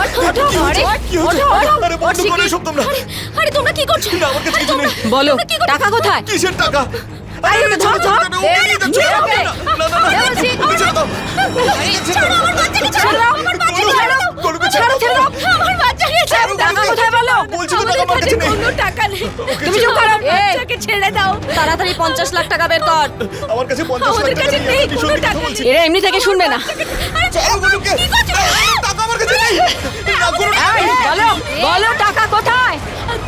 ওঠো আরে বন্ধ করো সব তোমরা। আরে তোমরা কি করছো? না, আমার কাছে কিছু নেই। বলো টাকা কোথায়? কিসের টাকা? আরে ওকে ধর, ধর। ছেড়ে দাও, না, না, না, না, বলছি। ছেড়ে দাও। ছাড়ো আমার বাচ্চাকে, ছাড়ো আমার বাচ্চাকে, ছাড়ো গরুকে ছাড়ো, ছেড়ে দাও। আমার বাচ্চাকে, ছাড়ো। টাকা কোথায় বলো? বলছি তো টাকা আমার কাছে নেই। কোনো টাকা নেই। তুমি চুপ করো। এই, বাচ্চাকে ছেড়ে দাও। তাড়াতাড়ি 50 লাখ টাকা বের কর। আমার কাছে 50 লাখ আমাদের টাকা কাছে নেই আমি কোনো সত্যি কথা টাকা বলছি। নেই। এরা এমনি থেকে শুনবে না। আরে ছাড়ো গরুকে। টাকা আমার কাছে নেই। না, গরু না। এই, বলো বলো টাকা কোথায়?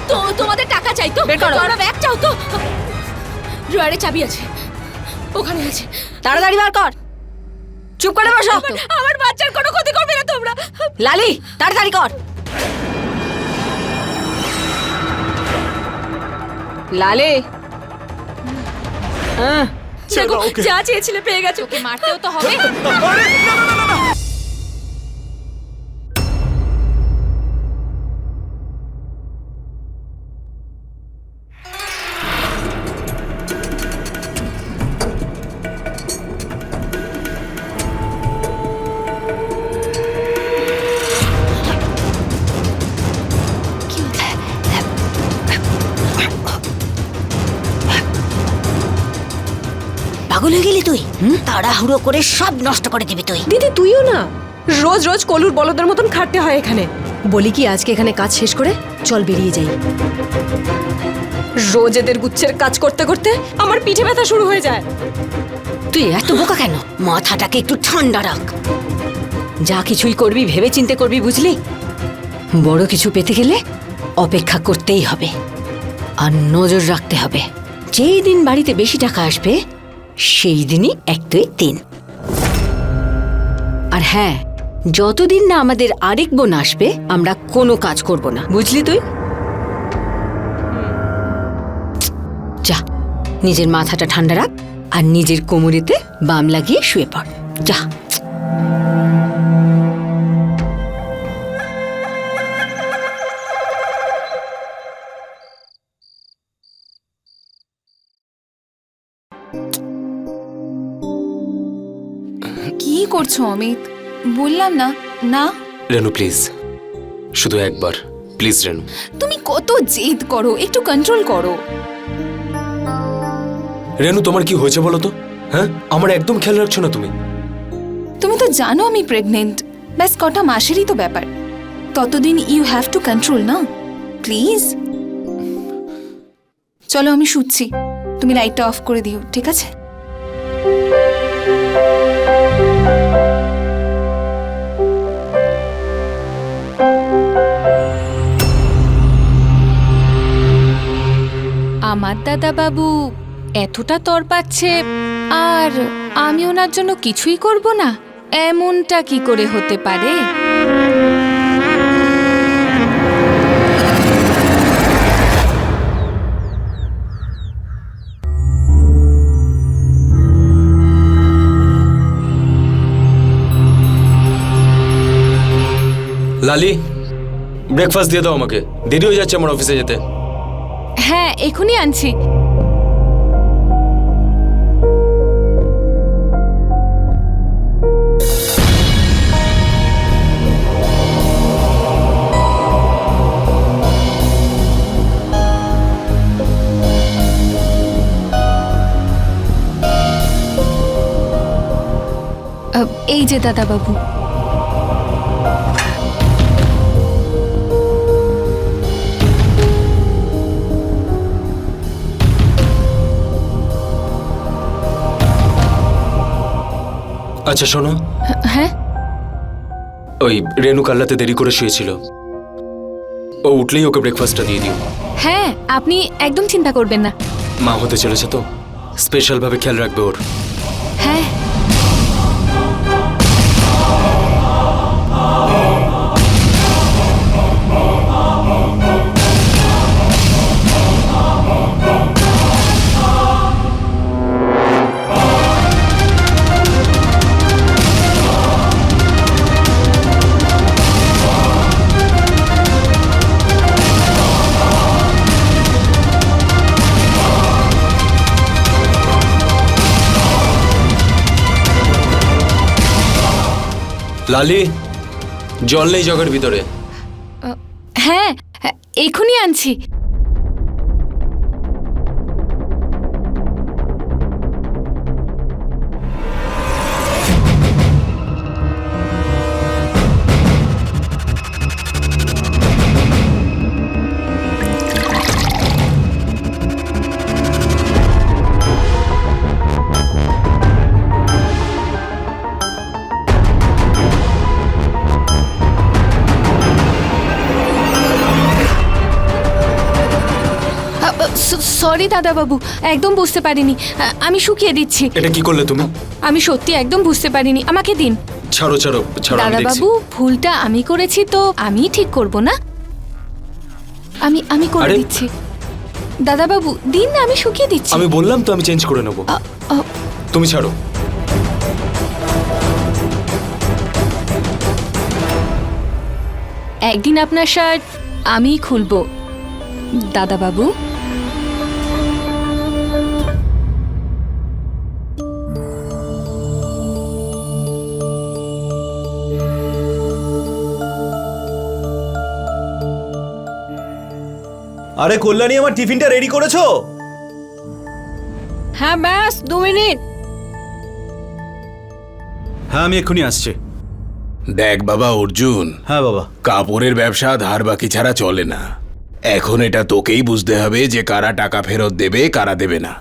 তো তোমাদের টাকা চাই তো? বের করো। তোমরা ব্যাগ চাও তো? ড্রয়ারে চাবি আছে, ওখানে আছে। তাড়াতাড়ি বার কর। চুপ করে বসো। আমার বাচ্চার কোনো ক্ষতি করবে না তোমরা। লালি তাড়াতাড়ি কর। লালি হ্যাঁ ছেড়ে দেখো, দাও ওকে। যা চেয়েছিলে পেয়ে গেছো। ওকে মারতেও তো হবে। আরে, না, না, না, না, না। পাগল হয়ে গেলি তুই? তাড়াহুড়ো করে সব নষ্ট করে দিবি তুই। দিদি তুইও না রোজ রোজ কলুর বলদের মতন খাটতে হয় এখানে। বলি কি আজকে এখানে কাজ শেষ করে চল বেরিয়ে যাই। রোজ এদের গুচ্ছের কাজ করতে করতে আমার পিঠে ব্যথা শুরু হয়ে যায়। তুই এত বোকা কেন? মাথাটাকে একটু ঠান্ডা রাখ। যা কিছুই করবি ভেবে চিন্তে করবি, বুঝলি? বড় কিছু পেতে গেলে অপেক্ষা করতেই হবে আর নজর রাখতে হবে। যেই দিন বাড়িতে বেশি টাকা আসবে সেই দিনই 1 2 3। আর হ্যাঁ, যতদিন না আমাদের আরেক বোন আসবে আমরা কোনো কাজ করব না, বুঝলি তুই? যা নিজের মাথাটা ঠান্ডা রাখ আর নিজের কোমরেতে বাম লাগিয়ে শুয়ে পড়। যা। কি করছো অমিত? বললাম না না। রেনু প্লিজ, শুধু একবার প্লিজ রেনু। তুমি কত জেদ করো, একটু কন্ট্রোল করো। রেনু তোমার কি হয়েছে বলো তো? হ্যাঁ, আমার একদম খেয়াল রাখছো না তুমি। তুমি তো জানো আমি প্রেগনেন্ট, ব্যাস কটা মাসেরই তো ব্যাপার। ততদিন ইউ হ্যাভ টু কন্ট্রোল না, প্লিজ। চলো আমি শুচ্ছি, তুমি লাইটটা অফ করে দিও, ঠিক আছে? আমার দাদা বাবু এতটা তরপাচ্ছে আর আমি ওনার জন্য কিছুই করব না, এমনটা কি করে হতে পারে? লালি, ব্রেকফাস্ট দিয়ে দাও আমাকে, দেরি হয়ে যাচ্ছে আমার অফিসে যেতে। হ্যাঁ এখনই আনছি। এই যে দাদা বাবু। আচ্ছা শোনো, হ্যাঁ ওই রেনু কাল রাতে দেরি করে শুয়েছিল, ও উঠলেই ওকে ব্রেকফাস্টটা দিয়ে দিও। হ্যাঁ, আপনি একদম চিন্তা করবেন না। মা হতে চলেছে তো, স্পেশাল ভাবে খেয়াল রাখবে ওর। হ্যাঁ লালি, জল নেই জগের ভিতরে। হ্যাঁ হ্যাঁ, এক্ষুনি আনছি। সরি দাদাবাবু, একদম বুঝতে পারিনি। আমি শুকিয়ে দিচ্ছি। এটা কি করলে তুমি? আমি সত্যি একদম বুঝতে পারিনি, আমাকে দিন। ছাড়ো ছাড়ো ছাড়ো, আমি দেখছি। দাদাবাবু, ভুলটা আমি করেছি তো আমি ঠিক করব না? আমি করে আরে! দিচ্ছি। দাদাবাবু দিন না, আমি শুকিয়ে দিচ্ছি। আমি বললাম তো আমি চেঞ্জ করে নেবো। তুমি ছাড়ো। একদিন আপনার শার্ট আমিই খুলবো দাদাবাবু। আরে কল্যাণী, আমার টিফিনটা রেডি করেছো? হ্যাঁ ব্যাস 2 মিনিট। হ্যাঁ, আমি এক্ষুনি আসছি। দেখ বাবা অর্জুন, হ্যাঁ বাবা। কাপড়ের ব্যবসা ধার বাকি ছাড়া চলে না। এখন এটা তোকেই বুঝতে হবে যে কারা টাকা ফেরত দেবে কারা দেবে না।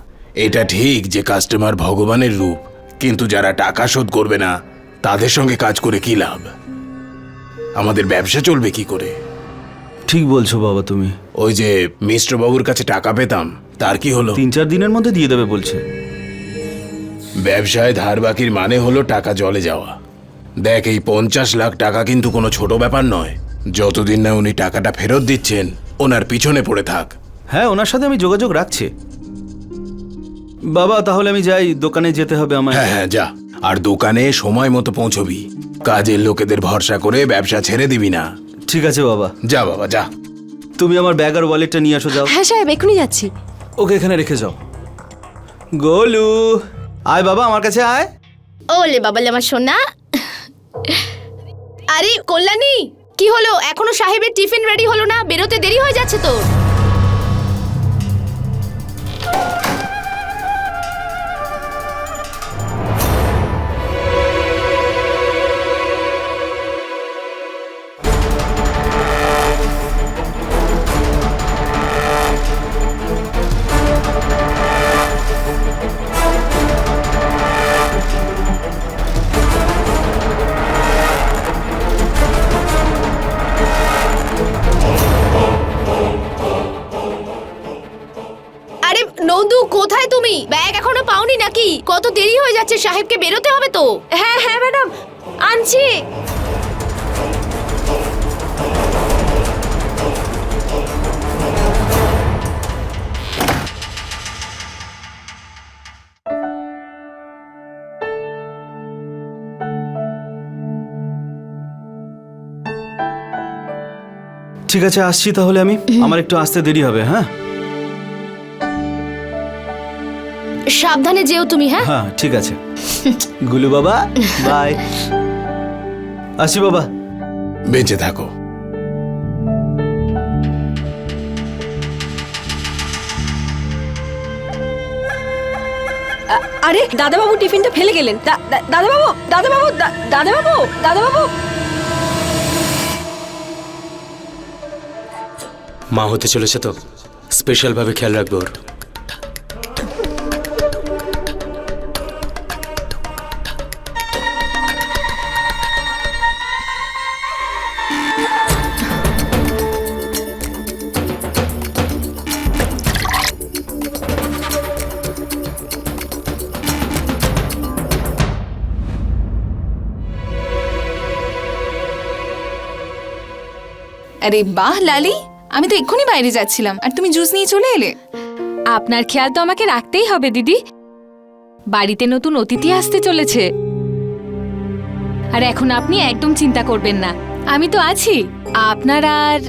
এটা ঠিক যে কাস্টমার ভগবানের রূপ, কিন্তু যারা টাকা শোধ করবে না তাদের সঙ্গে কাজ করে কি লাভ? আমাদের ব্যবসা চলবে কি করে? ঠিক বলছো বাবা তুমি। ওই যে মিস্টার বাবুর কাছে টাকা পেতাম, তার কি হলো? 3-4 দিনের মধ্যে দিয়ে দেবে বলছে। ব্যবসায় ধার বাকির মানে হলো টাকা জলে যাওয়া। দেখ, এই 50 লাখ টাকা কিন্তু কোনো ছোট ব্যাপার নয়। যতদিন না উনি টাকাটা ফেরত দিচ্ছেন ওনার পিছনে পড়ে থাক। হ্যাঁ, ওনার সাথে আমি যোগাযোগ রাখছি। বাবা তাহলে আমি যাই, দোকানে যেতে হবে আমার। হ্যাঁ হ্যাঁ যা, আর দোকানে সময় মতো পৌঁছবি। কাজের লোকেদের ভরসা করে ব্যবসা ছেড়ে দিবি না। ঠিক আছে বাবা। যা বাবা যা। তুমি আমার ব্যাগ আর ওয়ালেটটা নিয়ে আসো, যাও। হ্যাঁ সাহেব, এক্ষুনি যাচ্ছি। ওকে এখানে রেখে যাও। গোলু, আয় বাবা আমার কাছে আয়। ওলে বাবালে আমার সোনা। আরে কল্যাণী, কি হলো? এখনো সাহেবের টিফিন রেডি হলো না? বেরোতে দেরি হয়ে যাচ্ছে তো। আরে নন্দু, কোথায় তুমি? ব্যাগ এখনো পাওনি নাকি? কত দেরি হয়ে যাচ্ছে, সাহেবকে বেরোতে হবে তো। হ্যাঁ হ্যাঁ ম্যাডাম, আনছি। ঠিক আছে, আসছি তাহলে আমি। আমার একটু আসতে দেরি হবে। হ্যাঁ সাবধানে যেও তুমি। হ্যাঁ হ্যাঁ ঠিক আছে। গুলু বাবা বাই। আসি বাবা। বেঁচে থাকো। আরে দাদাবাবু টিফিনটা ফেলে গেলেন। দাদাবাবু, দাদাবাবু, দাদাবাবু, দাদাবাবু। মা হতে চলেছে তো, স্পেশাল ভাবে খেয়াল রাখবো ওর। আরে বাহ লালি, আমি তো এক্ষুনি বাইরে যাচ্ছিলাম আর তুমি জুস নিয়ে চলে এলে। আপনার খেয়াল তো আমাকে রাখতেই হবে দিদি। বাড়িতে নতুন অতিথি আসতে চলেছে, আর এখন আপনি একদম চিন্তা করবেন না, আমি তো আছি আপনার আর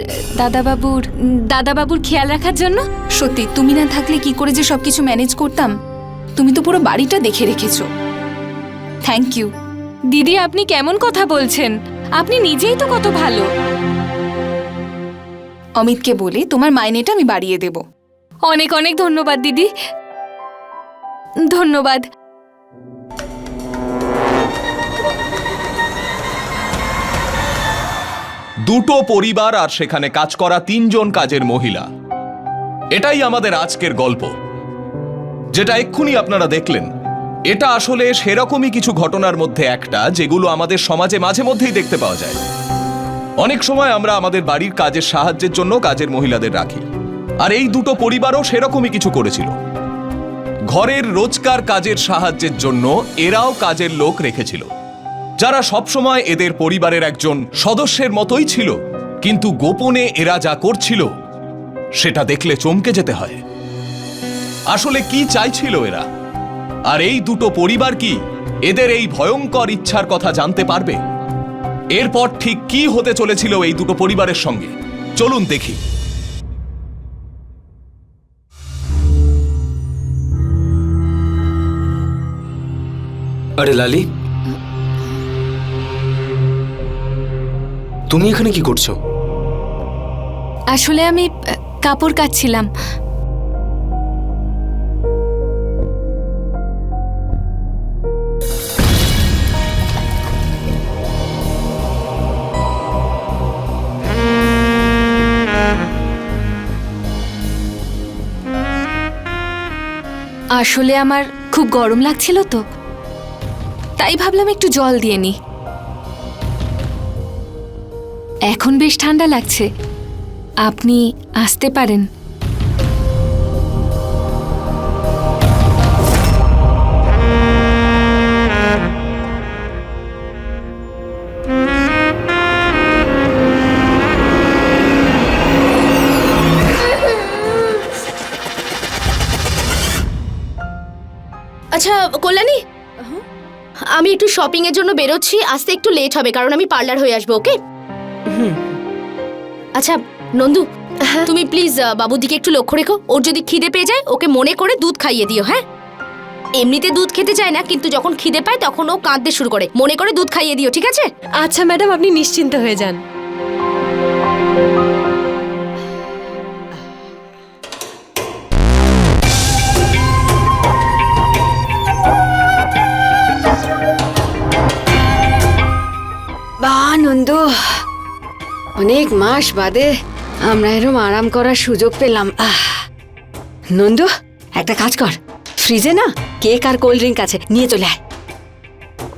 দাদাবাবুর খেয়াল রাখার জন্য। সত্যি তুমি না থাকলে কি করে যে সবকিছু ম্যানেজ করতাম। তুমি তো পুরো বাড়িটা দেখে রেখেছো। Thank you. দিদি আপনি কেমন কথা বলছেন? আপনি নিজেই তো কত ভালো। অমিতকে বলে তোমার মাইনেটা আমি বাড়িয়ে দেব। অনেক অনেক ধন্যবাদ দিদি, ধন্যবাদ। দুটো পরিবার আর সেখানে কাজ করা 3 জন কাজের মহিলা, এটাই আমাদের আজকের গল্প। যেটা এক্ষুনি আপনারা দেখলেন, এটা আসলে সেরকমই কিছু ঘটনার মধ্যে একটা, যেগুলো আমাদের সমাজে মাঝে মধ্যেই দেখতে পাওয়া যায়। অনেক সময় আমরা আমাদের বাড়ির কাজের সাহায্যের জন্য কাজের মহিলাদের রাখি, আর এই দুটো পরিবারও সেরকমই কিছু করেছিল। ঘরের রোজকার কাজের সাহায্যের জন্য এরাও কাজের লোক রেখেছিল, যারা সবসময় এদের পরিবারের একজন সদস্যের মতোই ছিল। কিন্তু গোপনে এরা যা করছিল সেটা দেখলে চমকে যেতে হয়। আসলে কি চাইছিল এরা? আর এই দুটো পরিবার কি এদের এই ভয়ঙ্কর ইচ্ছার কথা জানতে পারবে? এরপর ঠিক কি হতে চলেছিল এই দুটো পরিবারের সঙ্গে, চলুন দেখি। আরে লালি, তুমি এখানে কি করছো? আসলে আমি কাপড় কাচ্ছিলাম। আসলে আমার খুব গরম লাগছিল তো, তাই ভাবলাম একটু জল দিয়ে নি। এখন বেশ ঠান্ডা লাগছে, আপনি আসতে পারেন। আচ্ছা কল্যাণী, আমি একটু শপিং এর জন্য বেরোচ্ছি, আসতে একটু লেট হবে কারণ আমি পার্লার হয়ে আসবো। ওকে? আচ্ছা নন্দু, তুমি প্লিজ বাবুর দিকে একটু লক্ষ্য রেখো। ওর যদি খিদে পেয়ে যায় ওকে মনে করে দুধ খাইয়ে দিও। হ্যাঁ, এমনিতে দুধ খেতে চায় না, কিন্তু যখন খিদে পায় তখন ও কাঁদতে শুরু করে, মনে করে দুধ খাইয়ে দিও, ঠিক আছে? আচ্ছা ম্যাডাম, আপনি নিশ্চিন্ত হয়ে যান। বাহ নন্দু, অনেক মাস বাদে আমরা এরম আরাম করার সুযোগ পেলাম। নন্দু, একটা কাজ কর, ফ্রিজে না কেক আর কোল্ড ড্রিঙ্ক আছে, নিয়ে চলে আয়।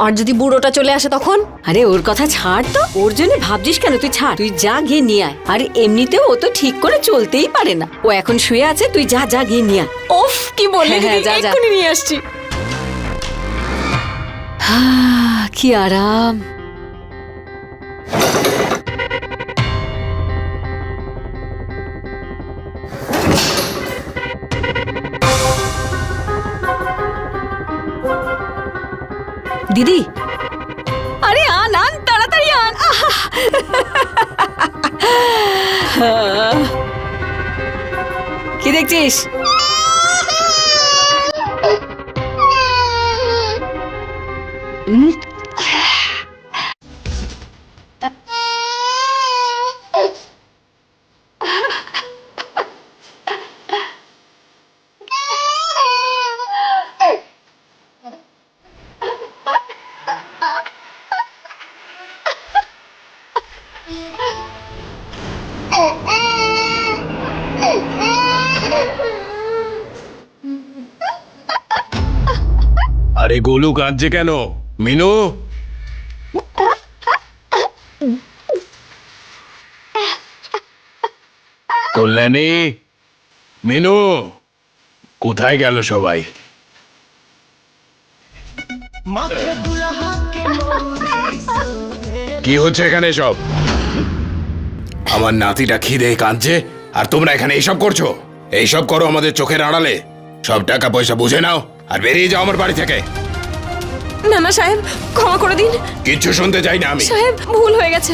আর যদি বুড়োটা চলে আসে তখন? আরে ওর কথা ছাড় তো, ওর জন্য ভাবছিস কেন? তুই ছাড়, তুই যা গিয়ে নিয়ে আয়। আর এমনিতেও ও তো ঠিক করে চলতেই পারে না, ও এখন শুয়ে আছে, তুই যা যা গিয়ে নিয়ে আয়। ওফ, কি বললি? হ্যাঁ, যা, যা। এক্ষুনি নিয়ে আসছি। কি আরাম। দিদি, আরে আন আন, তাড়াতাড়ি আন। কি দেখছিস? আরে গোলু কাঁদছে কেন? মিনু, কল্যাণী, মিনু, কোথায় গেল সবাই? কি হচ্ছে এখানে সব? আমার নাতিটা খিদে কাঁদছে আর তোমরা এখানে এইসব করছো? এইসব করো আমাদের চোখের আড়ালে? সব টাকা পয়সা বুঝে নাও আর বেরিয়ে যাও আমার বাড়ি থেকে। না না সাহেব, ক্ষমা করে দিন। কিচ্ছু শুনতে চাই না আমি। সাহেব, ভুল হয়ে গেছে,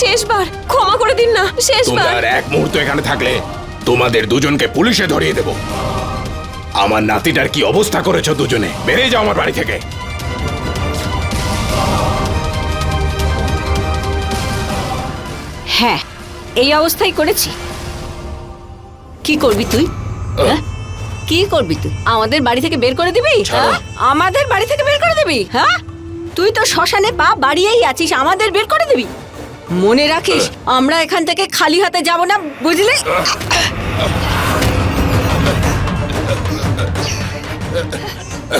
শেষবার ক্ষমা করে দিন না, তোমরা শেষবার। আর এক মুহূর্ত এখানে থাকলে তোমাদের দুজনকে পুলিশে ধরিয়ে দেব। আমার নাতিটার কি অবস্থা করেছো দুজনে? বেরিয়ে যাও আমার বাড়ি থেকে। হ্যাঁ, এই অবস্থায় করেছি। কি করবি তুই? হ্যাঁ? কি করবি তুই? আমাদের বাড়ি থেকে বের করে দিবি? হ্যাঁ? আমাদের বাড়ি থেকে বের করে দিবি? হ্যাঁ, তুই তো শ্মশানে পা বাড়িয়েই আছিস, আমাদের বের করে দিবি? মনে রাখিস, আমরা এখান থেকে খালি হাতে যাব না, বুঝলি?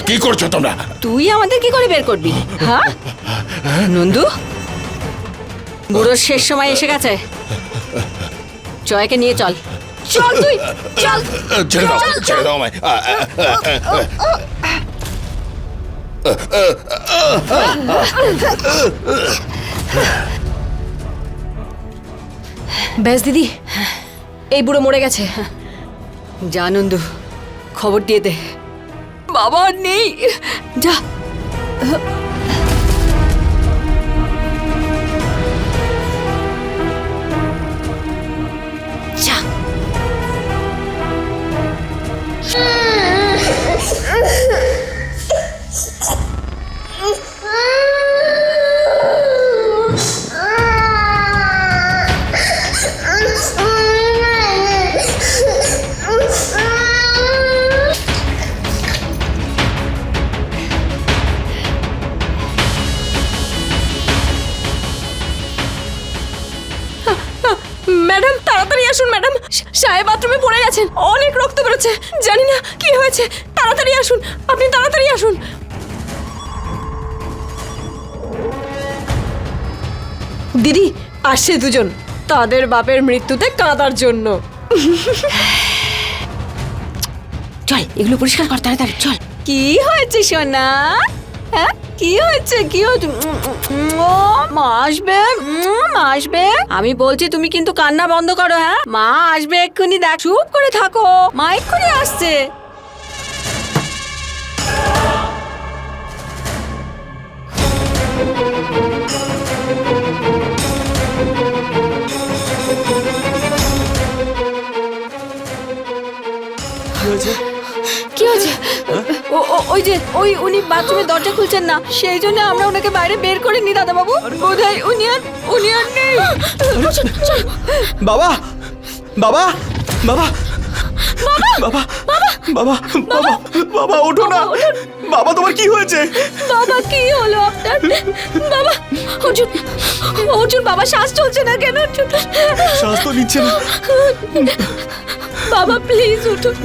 কি করছো তোমরা? তুই আমাদের কি করে বের করবি? হ্যাঁ নন্দু, বুড়োর শেষ সময় এসে গেছে। জয়কে নিয়ে চল, চল তুই চল। ছেড়ে দাও, ছেড়ে দাও আমায়। ব্যাস দিদি, এই বুড়ো মরে গেছে। যা নন্দু, খবর দিয়ে দে। বাবা আর নেই, যা। যা। ম্যাডাম তাড়াতাড়ি আসুন ম্যাডাম, সাহেব বাথরুমে পড়ে গেছেন, অনেক রক্ত বেরোচ্ছে, জানি না কি হয়েছে। তাড়াতাড়ি আসুন, আপনি তাড়াতাড়ি আসুন। দিদি, আসছে দুজন, তাদের বাপের মৃত্যুতে কাঁদার জন্য। চল, এগুলো পরিষ্কার কর তাড়াতাড়ি, চল। কি হয়েছে সোনা? হ্যাঁ, কি হয়েছে? কি হয়েছে? ও মা আসবে, মা আসবে। আমি বলছি তুমি কিন্তু কান্না বন্ধ করো। হ্যাঁ, মা আসবে এক্ষুনি, দেখ, চুপ করে থাকো, মা এক্ষুনি আসছে। কি হয়েছে? ওই যে উনি বাথরুমের দরজা খুলছেন না, সেই জন্য আমরা ওনাকে বাইরে বের করে নি দাদা বাবু। বোধহয় উনি আর নেই। বাবা, বাবা, বাবা, বাবা, বাবা, বাবা, বাবা, ওঠো না। বাবা, তোমার কি হয়েছে? বাবা, কি হলো আপনার? বাবা, অর্জুন, অর্জুন, বাবা শ্বাস চলছে না কেন? শ্বাস তো নিচ্ছে না। বাবা প্লিজ উঠুন।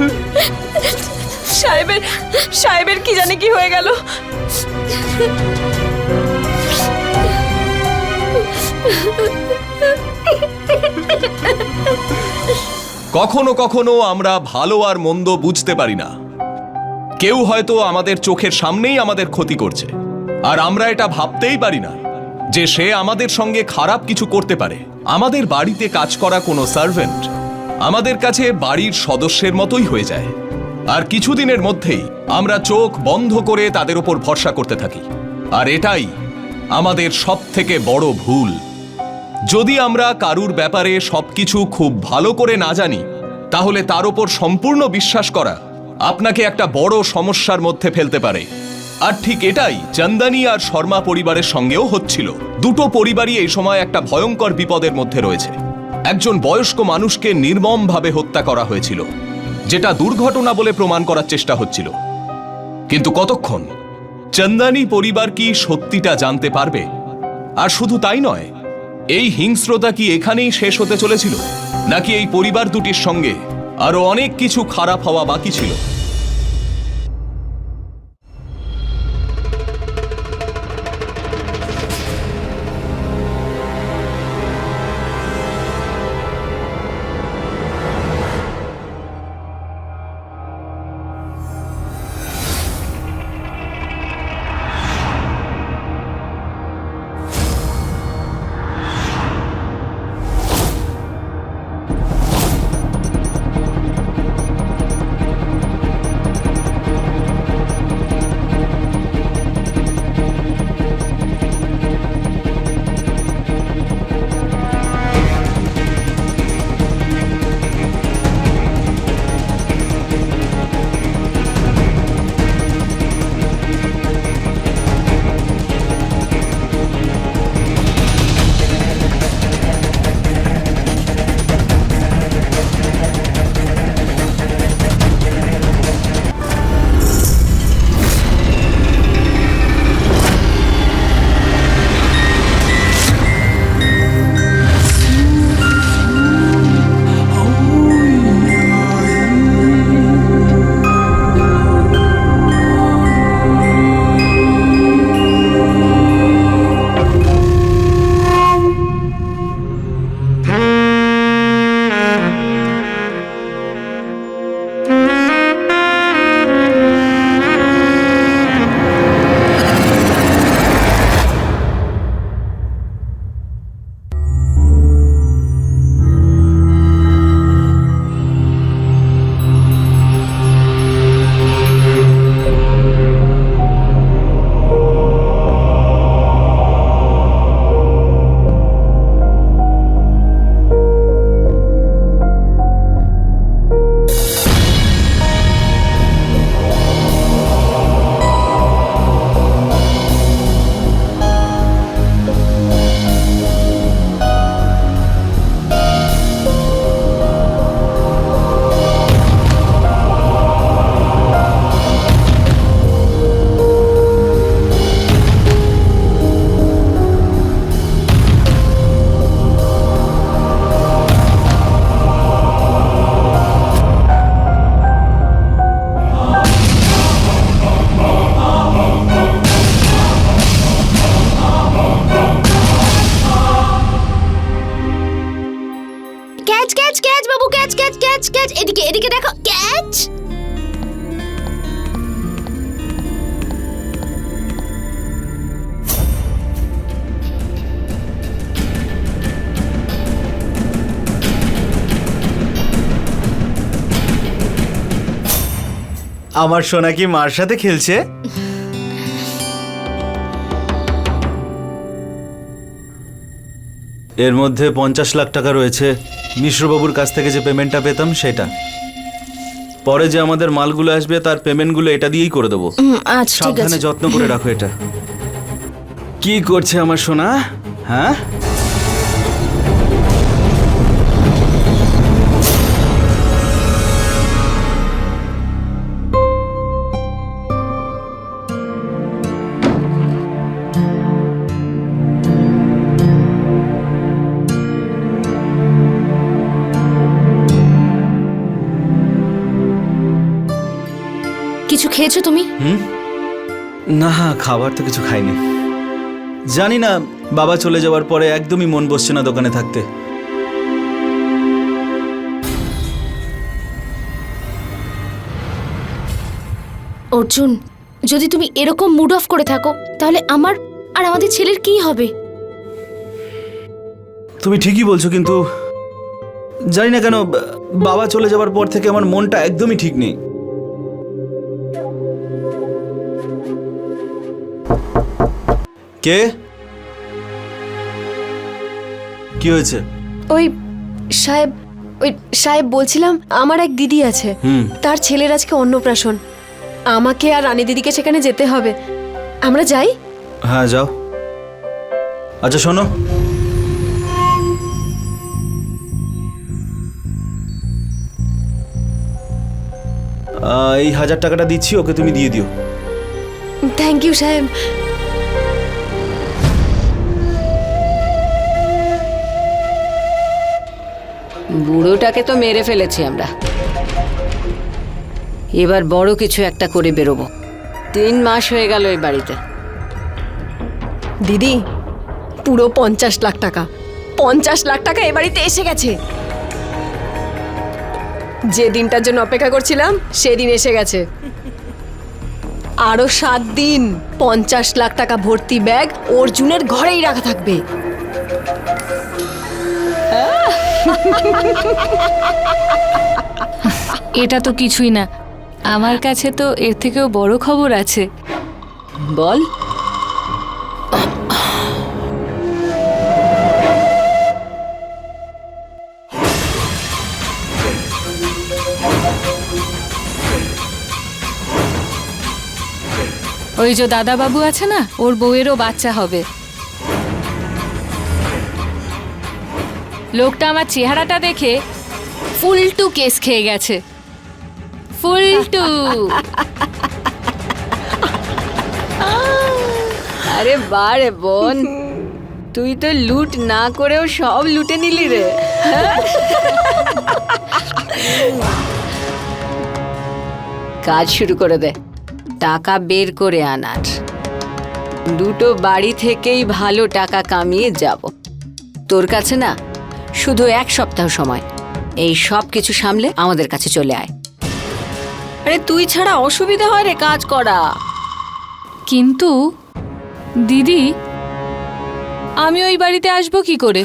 সাহেবের কি জানে কি হয়ে গেল। কখনো কখনো আমরা ভালো আর মন্দ বুঝতে পারি না। কেউ হয়তো আমাদের চোখের সামনেই আমাদের ক্ষতি করছে, আর আমরা এটা ভাবতেই পারি না যে সে আমাদের সঙ্গে খারাপ কিছু করতে পারে। আমাদের বাড়িতে কাজ করা কোনো সার্ভেন্ট আমাদের কাছে বাড়ির সদস্যের মতোই হয়ে যায়, আর কিছুদিনের মধ্যেই আমরা চোখ বন্ধ করে তাদের উপর ভরসা করতে থাকি। আর এটাই আমাদের সবথেকে বড় ভুল। যদি আমরা কারুর ব্যাপারে সবকিছু খুব ভালো করে না জানি, তাহলে তার উপর সম্পূর্ণ বিশ্বাস করা আপনাকে একটা বড় সমস্যার মধ্যে ফেলতে পারে। আর ঠিক এটাই চন্দনী আর শর্মা পরিবারের সঙ্গেও হচ্ছিল। দুটো পরিবারই এই সময় একটা ভয়ঙ্কর বিপদের মধ্যে রয়েছে। একজন বয়স্ক মানুষকে নির্মমভাবে হত্যা করা হয়েছিল, যেটা দুর্ঘটনা বলে প্রমাণ করার চেষ্টা হচ্ছিল। কিন্তু কতক্ষণ চন্দনী পরিবার কি সত্যিটা জানতে পারবে? আর শুধু তাই নয়, এই হিংস্রতা কি এখানেই শেষ হতে চলেছিল, নাকি এই পরিবার দুটির সঙ্গে আরো অনেক কিছু খারাপ হওয়া বাকি ছিল? ক্যাচ ক্যাচ ক্যাচ বাবু, ক্যাচ ক্যাচ ক্যাচ ক্যাচ, এদিকে এদিকে দেখো, ক্যাচ। আমার সোনা কি মার সাথে খেলছে? এর মধ্যে 50 লাখ টাকা রয়েছে মিশ্রবাবুর কাছ থেকে যে পেমেন্টটা পেতাম সেটা। পরে যে আমাদের মালগুলো আসবে তার পেমেন্টগুলো এটা দিয়েই করে দেবো। আচ্ছা ঠিক সাবধানে আছে। যত্ন করে রাখো এটা। কি করছে আমার সোনা? হ্যাঁ, কিছু খেয়েছো তুমি? না খাবার তো কিছু খাইনি। জানি না, বাবা চলে যাওয়ার পরে একদমই মন বসছে না দোকানে থাকতে। অর্জুন, যদি তুমি এরকম মুড অফ করে থাকো তাহলে আমার আর আমাদের ছেলের কি হবে? তুমি ঠিকই বলছো, কিন্তু জানি না কেন বাবা চলে যাওয়ার পর থেকে আমার মনটা একদমই ঠিক নেই। কে? কি হয়েছে? ওই সাহেব বলছিলাম, আমার এক দিদি আছে, তার ছেলের আজকে অন্নপ্রাশন। আমাকে আর রানী দিদিকে সেখানে যেতে হবে। আমরা যাই? হ্যাঁ যাও। আচ্ছা শোনো, এই 1000 টাকাটা দিচ্ছি, ওকে তুমি দিয়ে দিও। থ্যাংক ইউ সাহেব। বুড়োটাকে তো মেরে ফেলেছি আমরা, এবার বড় কিছু একটা করে বেরোবো। 3 মাস হয়ে গেল এই বাড়িতে। দিদি, পুরো 50 লাখ টাকা, 50 লাখ টাকা এ বাড়িতে এসে গেছে। যে দিনটার জন্য অপেক্ষা করছিলাম সেদিন এসে গেছে। আরো 7 দিন 50 লাখ টাকা ভর্তি ব্যাগ অর্জুনের ঘরেই রাখা থাকবে। এটা তো কিছুই না, আমার কাছে তো এর থেকেও বড় খবর আছে। বল। ওই যে দাদা বাবু আছে না, ওর বউয়েরও বাচ্চা হবে। লোকটা আমার চেহারাটা দেখে ফুলটু কেস খেয়ে গেছে। ফুলটু। আরে বারে বোন, তুই তো লুট না করেও সব লুটে নিলি রে। কাজ শুরু করে দে, টাকা বের করে আনার। দুটো বাড়ি থেকেই ভালো টাকা কামিয়ে যাব। তোর কাছে না শুধু 1 সপ্তাহ সময়, এই সব কিছু সামলে আমাদের কাছে চলে আয়। আরে তুই ছাড়া অসুবিধা হয় রে কাজ করা। কিন্তু দিদি, আমি ওই বাড়িতে আসবো কি করে?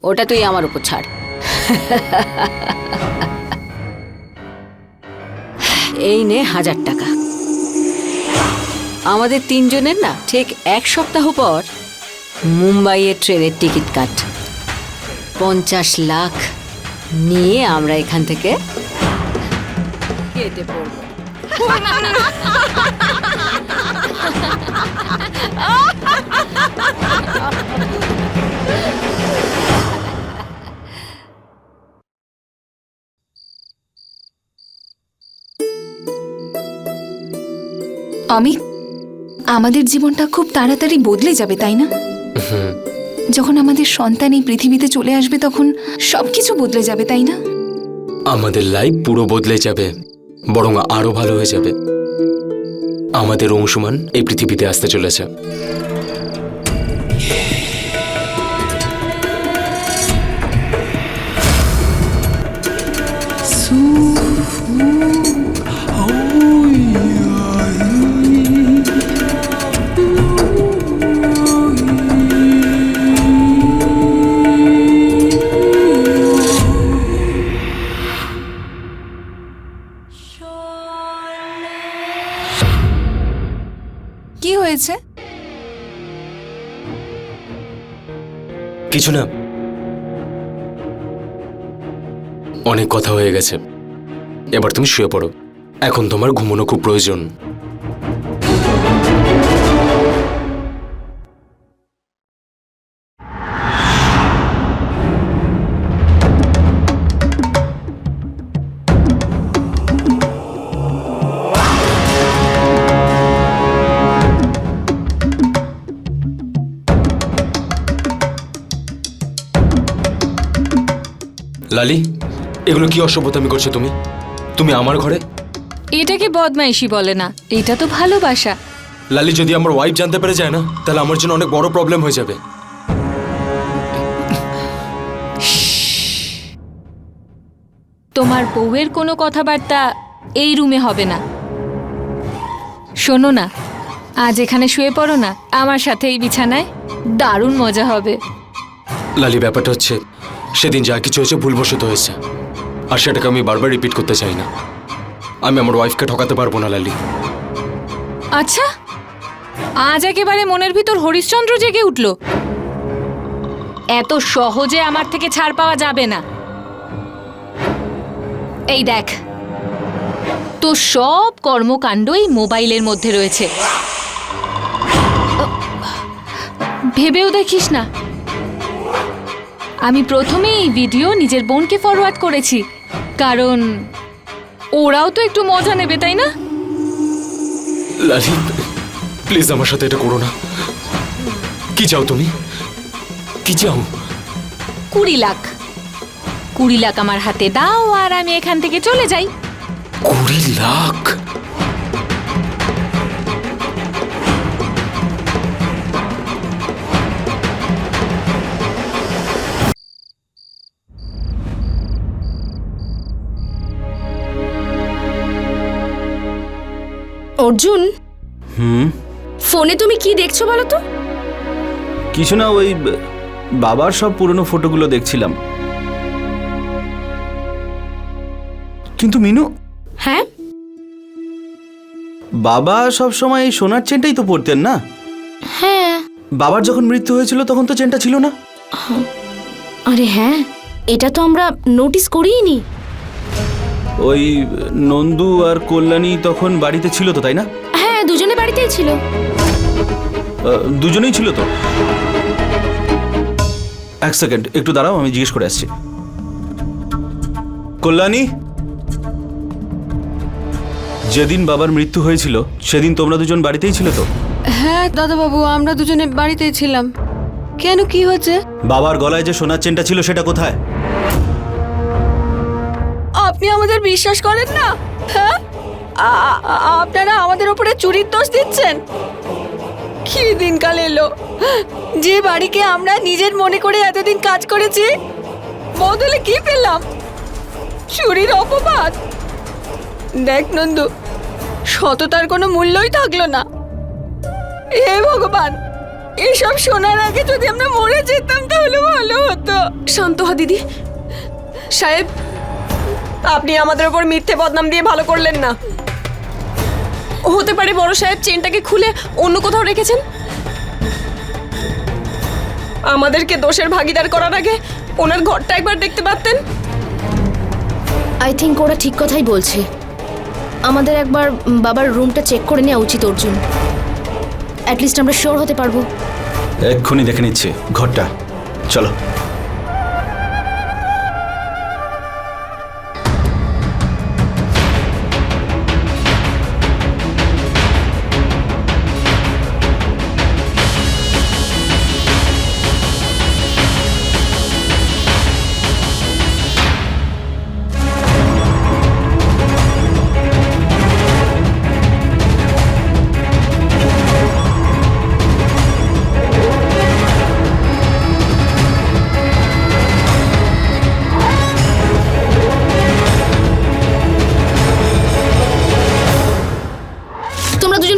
ওটা তুই আমার উপর ছাড়। এই নে 1000 টাকা। আমাদের 3 জনের না ঠিক 1 সপ্তাহ পর মুম্বাইয়ের ট্রেনের টিকিট কাট। 50 লাখ নিয়ে আমরা এখান থেকে কেটে পড়ব। অমিত, আমাদের জীবনটা খুব তাড়াতাড়ি বদলে যাবে, তাই না? যখন আমাদের সন্তান এই পৃথিবীতে চলে আসবে তখন সবকিছু বদলে যাবে, তাই না? আমাদের লাইফ পুরো বদলে যাবে, বরং আরো ভালো হয়ে যাবে। আমাদের অংশমান এই পৃথিবীতে আসতে চলেছে। কিছু না, অনেক কথা হয়ে গেছে, এবার তুমি শুয়ে পড়ো। এখন তোমার ঘুমানো খুব প্রয়োজন। লালি, এগুলো কি অসভ্যতামি করছো তুমি? তুমি আমার ঘরে? এটাকে বদমাইশি বলে না, এটা তো ভালোবাসা। লালি, যদি আমার ওয়াইফ জানতে পেরে যায় না, তাহলে আমার জন্য অনেক বড় প্রবলেম হয়ে যাবে। তোমার বউয়ের কোনো কথাবার্তা এই রুমে হবে না। শোনো না, আজ এখানে শুয়ে পড়ো না আমার সাথে এই বিছানায়, দারুণ মজা হবে। লালি, ব্যাপারটা হচ্ছে সেদিন যা কিছু হয়েছে ভুলবশত হয়েছে, আর সেটাকে আমি বারবার রিপিট করতে চাই না। আমি আমার ওয়াইফকে ঠকাতে পারবো না লালি। আচ্ছা, আজ একেবারে মনের ভিতর হরিশ্চন্দ্র জেগে উঠল। এত সহজে আমার থেকে ছাড় পাওয়া যাবে না। এই দেখ, তো সব কর্মকাণ্ডই মোবাইলের মধ্যে রয়েছে, ভেবেও দেখিস না। আমি প্রথমে এই ভিডিও নিজের বোনকে ফরওয়ার্ড করেছি, কারণ ওরাও তো একটু মজা নেবে, তাই না? লালি, প্লিজ আমার সাথে এটা করো না। কি চাও তুমি? কি চাও? 20 লাখ। 20 লাখ আমার হাতে দাও আর আমি এখান থেকে চলে যাই। 20 লাখ? অর্জুন, ফোনে তুমি কি দেখছো বলো তো? কিছু না, ওই বাবার সব পুরনো ফটোগুলো দেখছিলাম। কিন্তু মিনু, হ্যাঁ, বাবা সব সময় এই সোনার চেনটাই তো পরতেন না? হ্যাঁ। বাবার যখন মৃত্যু হয়েছিল তখন তো চেনটা ছিল না। আরে হ্যাঁ, এটা তো আমরা নোটিস করিনি। ওই নন্দু আর কল্যাণী তখন বাড়িতে ছিল তো, তাই না? হ্যাঁ, দুজনে বাড়িতেই ছিল। দুজনেই ছিল তো? এক সেকেন্ড, একটু দাঁড়াও, আমি জিজ্ঞেস করে আসছি। কল্যাণী, যেদিন বাবার মৃত্যু হয়েছিল সেদিন তোমরা দুজন বাড়িতেই ছিল তো? হ্যাঁ দাদাবাবু, আমরা দুজনে বাড়িতেই ছিলাম। কেন, কি হচ্ছে? বাবার গলায় যে সোনার চেনটা ছিল সেটা কোথায়? আপনি আমাদের বিশ্বাস করেন না? হ্যাঁ, আপনারা আমাদের উপরে চুরির দোষ দিচ্ছেন। কি দিনকাল এলো, যে বাড়িকে আমরা নিজের মনে করে এতদিন কাজ করেছি, বদলে কি পেলাম? চুরির অপবাদ। দেখ নন্দু, সততার কোনো মূল্যই থাকলো না। হে ভগবান, এসব শোনার আগে যদি আমরা মরে যেতাম তাহলে ভালো হতো। শান্ত হ দিদি। সাহেব, আপনি আমাদের উপর মিথ্যে বদনাম দিয়ে ভালো করলেন না। হতে পারে বড় সাহেব চেনটাকে খুলে অন্য কোথাও রেখেছেন। আমাদেরকে দোষের ভাগিদার করার আগে ওনার ঘরটা একবার দেখতে পারতেন। আই থিঙ্ক ওরা ঠিক কথাই বলছে। আমাদের একবার বাবার রুমটা চেক করে নেওয়া উচিত অর্জুন। অ্যাটলিস্ট আমরা শিওর হতে পারবো। এক্ষুনি দেখে নিচ্ছি ঘরটা, চলো।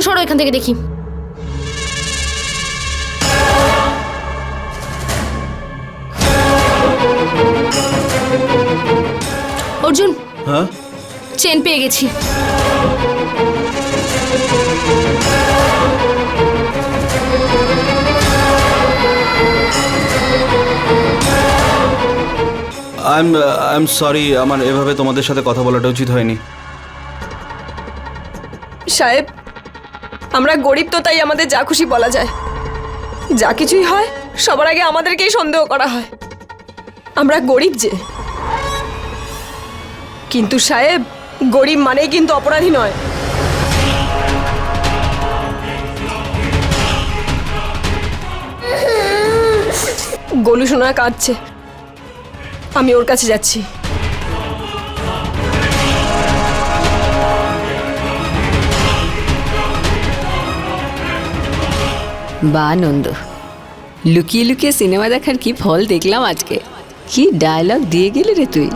সরো এখান থেকে দেখি। অর্জুন, হ্যাঁ, চেন পেয়ে গেছি। আই এম সরি, আমার এভাবে তোমাদের সাথে কথা বলাটা উচিত হয়নি। সাহেব, আমরা গরিব তো তাই আমাদের যা খুশি বলা যায়। যা কিছুই হয় সবার আগে আমাদেরকেই সন্দেহ করা হয়। আমরা গরিব যে, কিন্তু সাহেব গরিব মানেই কিন্তু অপরাধী নয়। গোলু সোনা কাঁদছে, আমি ওর কাছে যাচ্ছি। বা নন্দ, লুকিয়ে লুকিয়ে সিনেমা দেখার কি ফল দেখলাম আজকে। কি ডায়লগ দিয়ে গেলি রে তুই।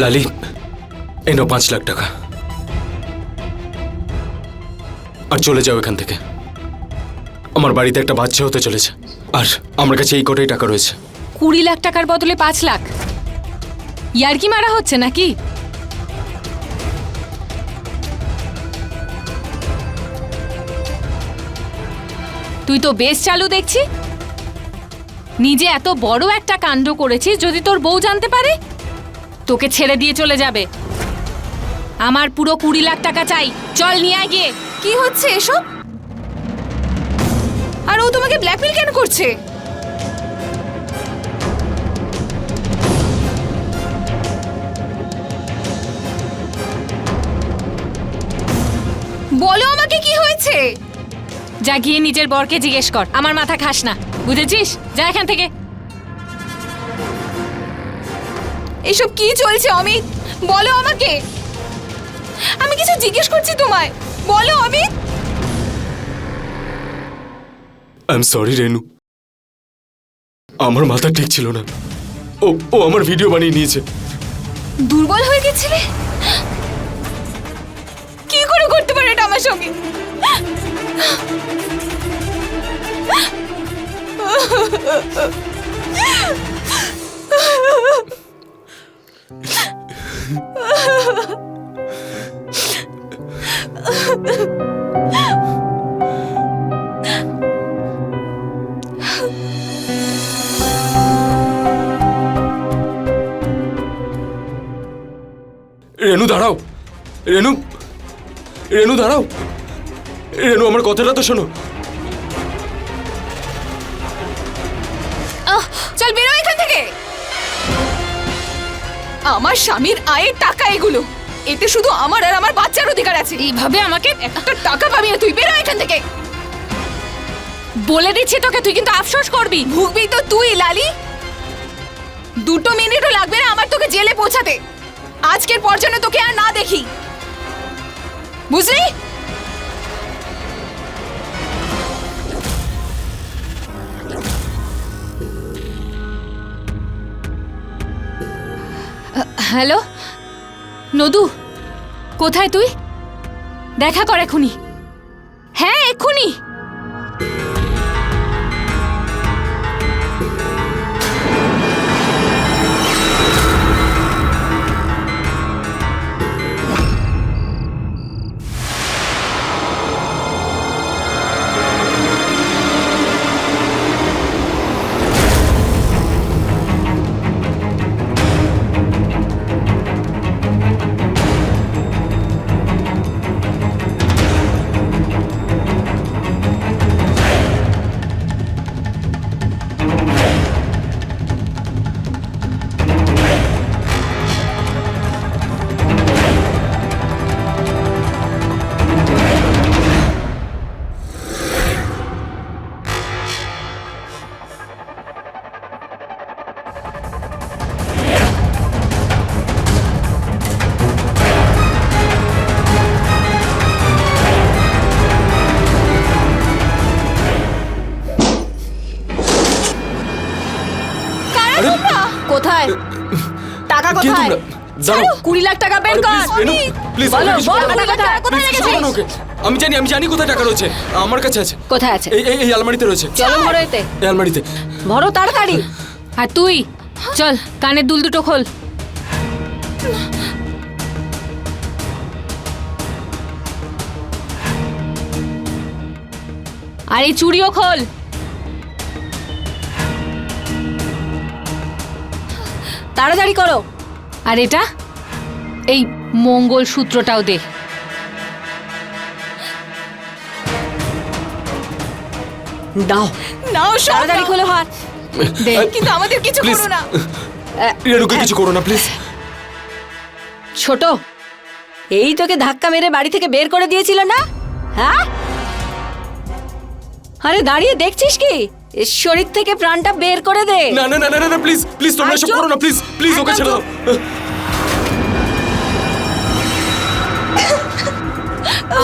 লালি, এনো 5 লাখ টাকা, আর চলে যাও এখান থেকে। আমার বাড়িতে একটা বাচ্চা হতে চলেছে, আর আমার কাছে এই কটাই টাকা রয়েছে। 20 লাখ টাকার বদলে 5 লাখ? ইয়ার্কি মারা হচ্ছে নাকি? তুই তো বেশ চালু দেখছি। নিজে এত বড় একটা কাণ্ড করেছিস, যদি তোর বউ জানতে পারে তোকে ছেড়ে দিয়ে চলে যাবে। আমার পুরো 20 লাখ টাকা চাই। চল নিয়ে আয় গিয়ে। কি হচ্ছে এসব? আর ও তোমাকে ব্ল্যাকমেল কেন করছে? বলো আমাকে কি হয়েছে? যা গিয়ে নিজের বরকে জিজ্ঞেস কর, আমার মাথা খাস না, বুঝেছিস? যা এখান থেকে। এসব কি চলছে অমিত? বলো আমাকে, আমি কিছু জিজ্ঞেস করছি তোমায়। বলো অমিত। আই এম সরি রেনু, আমার মাথা ঠিক ছিল না। ও আমার ভিডিও বানিয়ে নিয়েছে। দুর্বল হয়ে গেছিলে? কি করে করতে পারে এটা আমার সঙ্গে? রেনু দাঁড়াও, রেনু, রেনু দাঁড়াও, রেনু আমার কথাটা তো শোনো। চল বেরো এখান থেকে। আমার স্বামীর আয়ের টাকা এগুলো, এতে শুধু আমার আর আমার বাচ্চার অধিকার আছে। এইভাবে আমাকে একটা টাকা পাবি না তুই। বেরো এখান থেকে। বলে দিচ্ছি তোকে, তুই কিন্তু আফসোস করবি। ভুগবি তো তুই লালি। 2 মিনিটও লাগবে না আমার তোকে জেলে পৌঁছাতে। আজকের পর যেন তোকে আর না দেখি, বুঝলি? হ্যালো নদু, কোথায় তুই? দেখা কর এক্ষুনি। হ্যাঁ এক্ষুনি। কোথায়? দাঁড়াও 20 লাখ টাকা বের কর। প্লিজ বলো, বল, কোথায়? কোথায় রেখেছিস? আমি জানি কোথায় টাকা রয়েছে আমার কাছে আছে কোথায় আছে? এই আলমারিতে রয়েছে চলো ভরো এতে। এই আলমারিতে ভরো তাড়াতাড়ি। আর তুই চল কানের দুল দুটো খোল। আর এই চুড়িও খোল। তাড়াতাড়ি করো। আর এটা এই মঙ্গল সূত্রটাও দে। দাও। নাও তাড়াতাড়ি খোলো হাত। দে। কিন্তু আমাদের কিছু Please. করো না। রেণুকে কিছু করো না প্লিজ ছোট, এই তোকে ধাক্কা মেরে বাড়ি থেকে বের করে দিয়েছিল না? হ্যাঁ, আরে দাঁড়িয়ে দেখছিস কি? এর শরীর থেকে প্রাণটা বের করে দে। না না না না না প্লিজ তোমরা এসব চুপ। করো না প্লিজ প্লিজ ওকে একদম ছেড়ে দাও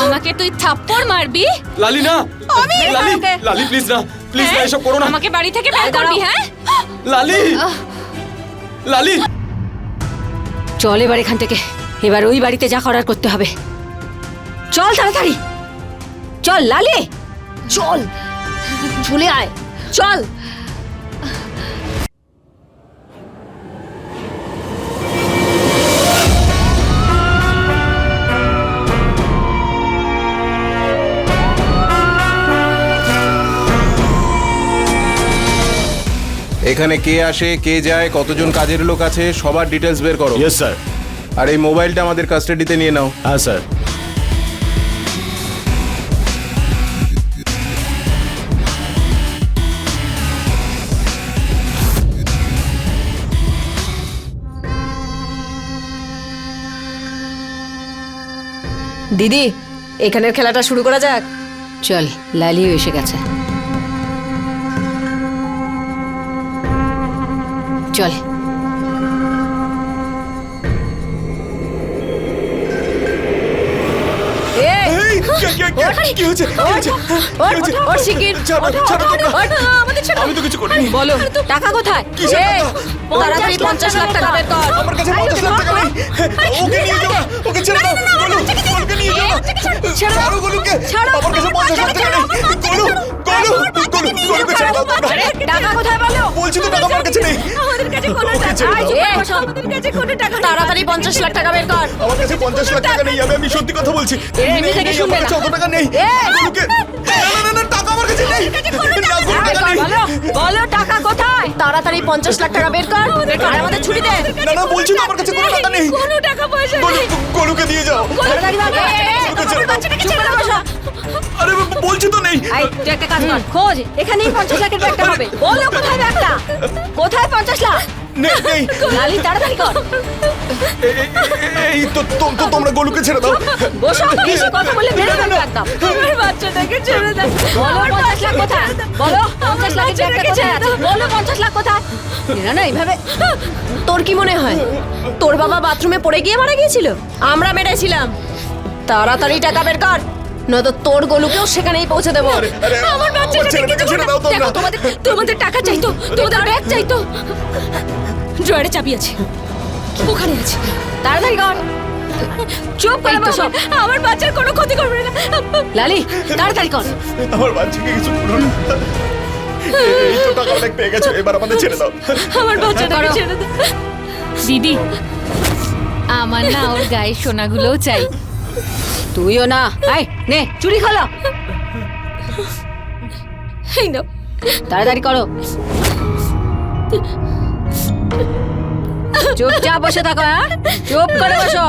আমাকে তুই থাপ্পড় মারবি? লালি না লালি ওকে। লালি প্লিজ না হ্যাঁ? এসব করো না আমাকে বাড়ি থেকে বের আরে করবি? দাঁড়াও। হ্যাঁ লালি লালি চল এবার এখান থেকে। এবার ওই বাড়িতে যা করার করতে হবে। চল তাড়াতাড়ি চল লালি, চল চলে আয়, চল। এখানে কে আসে কে যায় কতজন কাজের লোক আছে সবার ডিটেলস বের করো। Yes sir. আর এই মোবাইলটা আমাদের কাস্টাডিতে নিয়ে নাও। হ্যাঁ স্যার। দিদি, এখানের খেলাটা শুরু করা যাক। চল, লালিও এসে গেছে। চল। কি হয়েছে আমি তো কিছু করিনি বলো, টাকা কোথায়? এই, তাড়াতাড়ি 50 লাখ টাকা বের কর। আমার কাছে 50 লাখ টাকা নেই ওকে নিয়ে যাও ওকে ছেড়ে দাও গোলুকে নিয়ে যাও ছাড়ো গোলুকে আমার কাছে 50 লাখ টাকা নেই গোলুকে ছেড়ে দাও তোমরা। টাকা কোথায় বলো? বলছি তো টাকা আমার কাছে নেই আমাদের কাছে কোনো টাকা নেই। আমাদের কাছে কোনো টাকা নেই। তাড়াতাড়ি 50 লাখ টাকা বের কর। আমার কাছে 50 লাখ টাকা নেই আমি সত্যি কথা বলছি এমনি থেকে শুনবে না। অত টাকা নেই গোলুকে না টাকা আমার কাছে নেই না কোনো টাকা নেই বলো, বলো টাকা কোথায়? তাড়াতাড়ি 50 লাখ টাকা বের কর। আর আমাদের ছুটি দে। না বলছি তো আমার কাছে কোনো টাকা নেই কোনো টাকা পয়সা নেই। গোলুকে দিয়ে যাও তাড়াতাড়ি ভাগ। চুপ করে বসো। আরে বলছি তো নেই এই, তুই একটা কাজ কর, খোঁজ এখানেই 50 লাখের ব্যাগটা হবে। বলো কোথায় ব্যাগটা? কোথায় 50 লাখ? নেই লালি তাড়াতাড়ি কর। এই তো তোমরা গোলুকে ছেড়ে দাও বসো, বেশি কথা বলে মেরে দেবো একদম। আমার বাচ্চাটাকে ছেড়ে দাও। বলো 50 লাখ কোথায়? বলো 50 লাখের ব্যাগটা কোথায় আছে? বলো 50 লাখ কোথায়? এরা না এইভাবে। তোর কি মনে হয় তোর বাবা বাথরুমে পড়ে গিয়ে মারা গিয়েছিল? আমরা মেরেছিলাম। তাড়াতাড়ি টাকা বের কর, নয়তো তোর গোলুকেও সেখানেই পৌঁছে দেবো। আমার বাচ্চাটাকে কিছু ছেড়ে দাও তোমরা। দেখো, তোমাদের টাকা চাইতো, তোমাদের ব্যাগ চাইতো। ড্রয়ারে চাবি আছে, ওখানে আছে। তাড়াতাড়ি কর। চুপ করে বসো। আমার বাচ্চার কোনো ক্ষতি করবে না। লালি তাড়াতাড়ি কর। আমার বাচ্চাকে কিছু করো না এই তো টাকা অনেক পেয়ে গেছো এবার আমাদের ছেড়ে দাও আমার বাচ্চাটাকে ছেড়ে দাও। দিদি আমার না ওর গায়ে সোনাগুলোও চাই। তুইও না। আয় নে চুরি খোলো। এই নাও, তাড়াতাড়ি করো। চুপচাপ বসে থাকো। হ্যাঁ, চুপ করে বসো।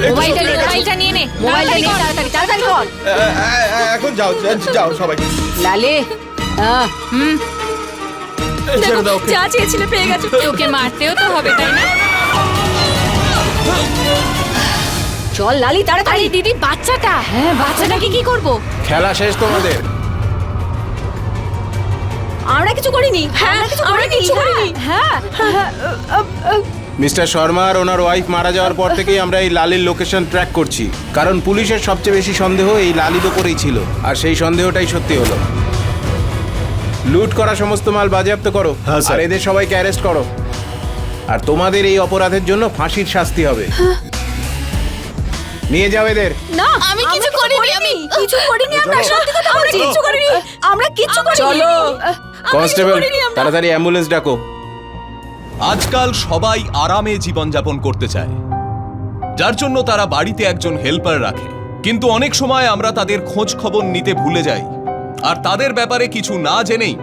মোবাইলটা নিয়ে নে। মোবাইলটা নিয়ে তাড়াতাড়ি তাড়াতাড়ি কর। এখন যাও সবাই লালি, ছেড়ে দাও যা চেয়েছিলে পেয়ে গেছো। তোকে মারতেও তো হবে তাই না? চল লালি তাড়াতাড়ি। আরে দিদি বাচ্চাটা, হ্যাঁ বাচ্চাটাকে কি করব? খেলা শেষ তোমাদের। আমরা কিছু করিনি। হ্যাঁ, আমরা কিছু করিনি। হ্যাঁ, মিস্টার শর্মা আর ওনার ওয়াইফ মারা যাওয়ার পর থেকেই আমরা এই লালির লোকেশন ট্র্যাক করছি কারণ পুলিশের সবচেয়ে বেশি সন্দেহ এই লালির ওপরেই ছিল আর সেই সন্দেহটাই সত্যি হলো লুট করা সমস্ত মাল বাজেয়াপ্ত করো হ্যাঁ, স্যার। আর এদের সবাইকে অ্যারেস্ট করো। আর তোমাদের এই অপরাধের জন্য ফাঁসির শাস্তি হবে। নিয়ে যাও এদের। না আমি কিছু করিনি, আমি কিছু করিনি, আমরা সত্যি কথা বলছি, কিছু করিনি, আমরা কিছু করিনি। চলো কনস্টেবল তাড়াতাড়ি অ্যাম্বুলেন্স ডাকো। আজকাল সবাই আরামে জীবনযাপন করতে চায়, যার জন্য তারা বাড়িতে একজন হেল্পার রাখে। কিন্তু অনেক সময় আমরা তাদের খোঁজ খবর নিতে ভুলে যাই, আর তাদের ব্যাপারে কিছু না জেনেই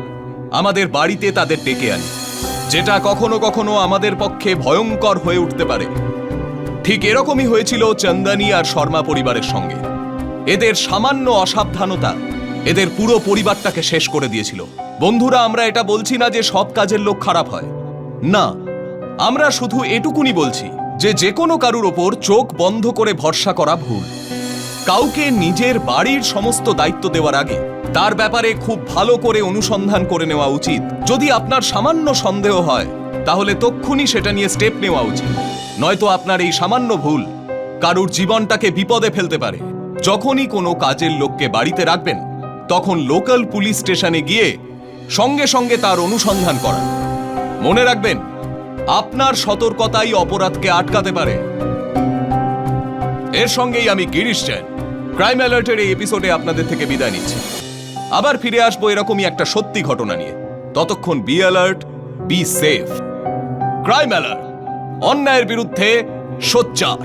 আমাদের বাড়িতে তাদের ডেকে আনি, যেটা কখনো কখনো আমাদের পক্ষে ভয়ঙ্কর হয়ে উঠতে পারে। ঠিক এরকমই হয়েছিল চন্দনী আর শর্মা পরিবারের সঙ্গে। এদের সামান্য অসাবধানতা এদের পুরো পরিবারটাকে শেষ করে দিয়েছিল। বন্ধুরা, আমরা এটা বলছি না যে সব কাজের লোক খারাপ হয়, না, আমরা শুধু এটুকুনি বলছি যে কোনো কারুর ওপর চোখ বন্ধ করে ভরসা করা ভুল। কাউকে নিজের বাড়ির সমস্ত দায়িত্ব দেওয়ার আগে তার ব্যাপারে খুব ভালো করে অনুসন্ধান করে নেওয়া উচিত। যদি আপনার সামান্য সন্দেহ হয় তাহলে তক্ষুনি সেটা নিয়ে স্টেপ নেওয়া উচিত, নয়তো আপনার এই সামান্য ভুল কারুর জীবনটাকে বিপদে ফেলতে পারে। যখনই কোনো কাজের লোককে বাড়িতে রাখবেন তখন লোকাল পুলিশ স্টেশনে গিয়ে সঙ্গে সঙ্গে তার অনুসন্ধান করা। মনে রাখবেন, আপনার সতর্কতাই অপরাধকে আটকাতে পারে। এর সঙ্গেই আমি গিরিশ জৈন ক্রাইম অ্যালার্টের এই এপিসোডে আপনাদের থেকে বিদায় নিচ্ছি। আবার ফিরে আসবো এরকমই একটা সত্যি ঘটনা নিয়ে। ততক্ষণ be alert, be safe. Crime alert, অন্যায়ের বিরুদ্ধে সোচ্চার।